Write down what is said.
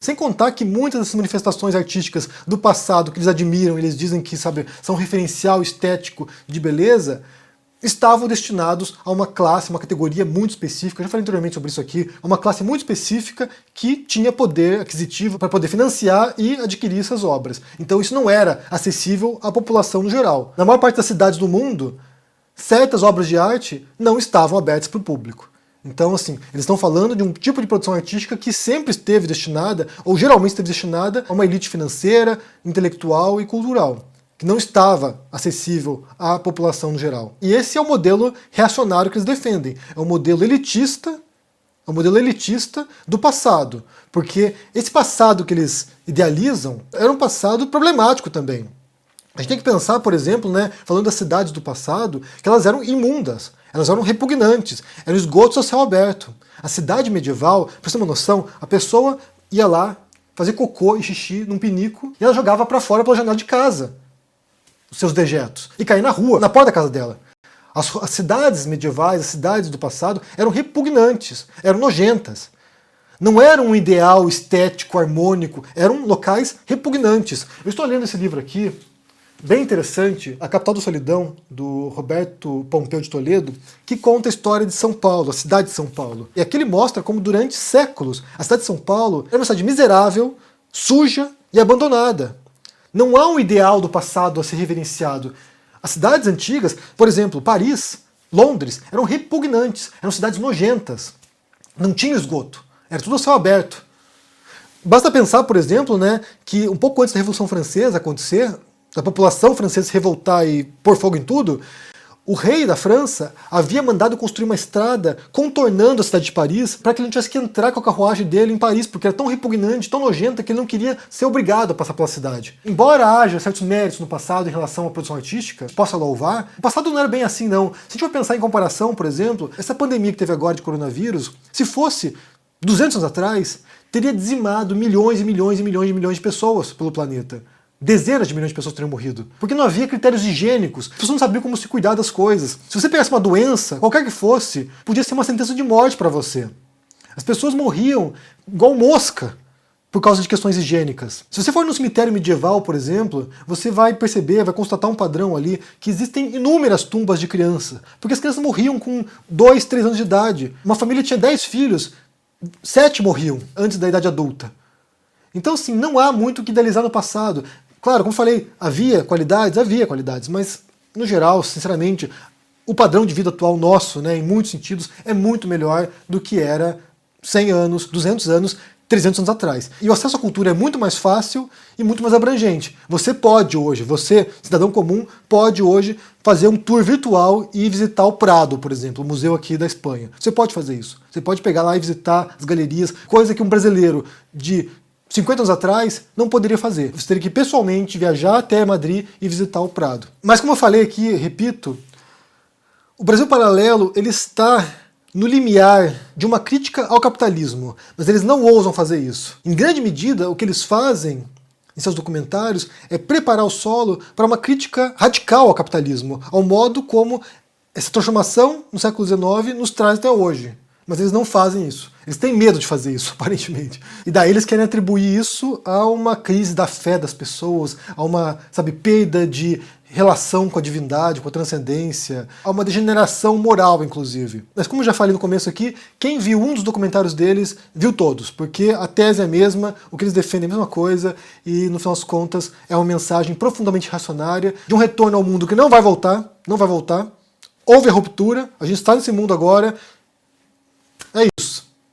Sem contar que muitas dessas manifestações artísticas do passado, que eles admiram, eles dizem que, sabe, são um referencial estético de beleza, estavam destinados a uma classe, uma categoria muito específica, eu já falei anteriormente sobre isso aqui, uma classe muito específica que tinha poder aquisitivo para poder financiar e adquirir essas obras. Então isso não era acessível à população no geral. Na maior parte das cidades do mundo, certas obras de arte não estavam abertas para o público. Então, assim, eles estão falando de um tipo de produção artística que sempre esteve destinada, ou geralmente esteve destinada, a uma elite financeira, intelectual e cultural, que não estava acessível à população no geral. E esse é o modelo reacionário que eles defendem. É um modelo elitista, do passado. Porque esse passado que eles idealizam era um passado problemático também. A gente tem que pensar, por exemplo, né, falando das cidades do passado, que elas eram imundas, elas eram repugnantes, eram esgotos a céu aberto. A cidade medieval, pra você ter uma noção, a pessoa ia lá fazer cocô e xixi num pinico e ela jogava pra fora pela janela de casa os seus dejetos e caía na rua, na porta da casa dela. As cidades medievais, as cidades do passado eram repugnantes, eram nojentas. Não era um ideal estético, harmônico, eram locais repugnantes. Eu estou lendo esse livro aqui, bem interessante, A Capital da Solidão, do Roberto Pompeu de Toledo, que conta a história de São Paulo, a cidade de São Paulo. E aqui ele mostra como durante séculos a cidade de São Paulo era uma cidade miserável, suja e abandonada. Não há um ideal do passado a ser reverenciado. As cidades antigas, por exemplo, Paris, Londres, eram repugnantes, eram cidades nojentas. Não tinha esgoto, era tudo a céu aberto. Basta pensar, por exemplo, né, que um pouco antes da Revolução Francesa acontecer, da população francesa se revoltar e pôr fogo em tudo, o rei da França havia mandado construir uma estrada contornando a cidade de Paris para que ele não tivesse que entrar com a carruagem dele em Paris, porque era tão repugnante, tão nojenta, que ele não queria ser obrigado a passar pela cidade. Embora haja certos méritos no passado em relação à produção artística, possa louvar, o passado não era bem assim não. Se a gente for pensar em comparação, por exemplo, essa pandemia que teve agora de coronavírus, se fosse 200 anos atrás, teria dizimado milhões e milhões e milhões e milhões de pessoas pelo planeta. Dezenas de milhões de pessoas teriam morrido. Porque não havia critérios higiênicos. As pessoas não sabiam como se cuidar das coisas. Se você pegasse uma doença, qualquer que fosse, podia ser uma sentença de morte para você. As pessoas morriam igual mosca por causa de questões higiênicas. Se você for no cemitério medieval, por exemplo, você vai perceber, vai constatar um padrão ali, que existem inúmeras tumbas de criança. Porque as crianças morriam com 2, 3 anos de idade. Uma família tinha 10 filhos, 7 morriam antes da idade adulta. Então, assim, não há muito o que idealizar no passado. Claro, como falei, havia qualidades, mas, no geral, sinceramente, o padrão de vida atual nosso, né, em muitos sentidos, é muito melhor do que era 100 anos, 200 anos, 300 anos atrás. E o acesso à cultura é muito mais fácil e muito mais abrangente. Você pode hoje, você, cidadão comum, pode hoje fazer um tour virtual e visitar o Prado, por exemplo, o museu aqui da Espanha. Você pode fazer isso. Você pode pegar lá e visitar as galerias, coisa que um brasileiro de 50 anos atrás, não poderia fazer. Você teria que pessoalmente viajar até Madrid e visitar o Prado. Mas como eu falei aqui, repito, o Brasil Paralelo ele está no limiar de uma crítica ao capitalismo, mas eles não ousam fazer isso. Em grande medida, o que eles fazem em seus documentários é preparar o solo para uma crítica radical ao capitalismo, ao modo como essa transformação no século XIX nos traz até hoje. Mas eles não fazem isso. Eles têm medo de fazer isso, aparentemente. E daí eles querem atribuir isso a uma crise da fé das pessoas, a uma, sabe, perda de relação com a divindade, com a transcendência, a uma degeneração moral, inclusive. Mas como eu já falei no começo aqui, quem viu um dos documentários deles, viu todos, porque a tese é a mesma, o que eles defendem é a mesma coisa, e no final das contas é uma mensagem profundamente reacionária, de um retorno ao mundo que não vai voltar, não vai voltar. Houve a ruptura, a gente está nesse mundo agora. É isso.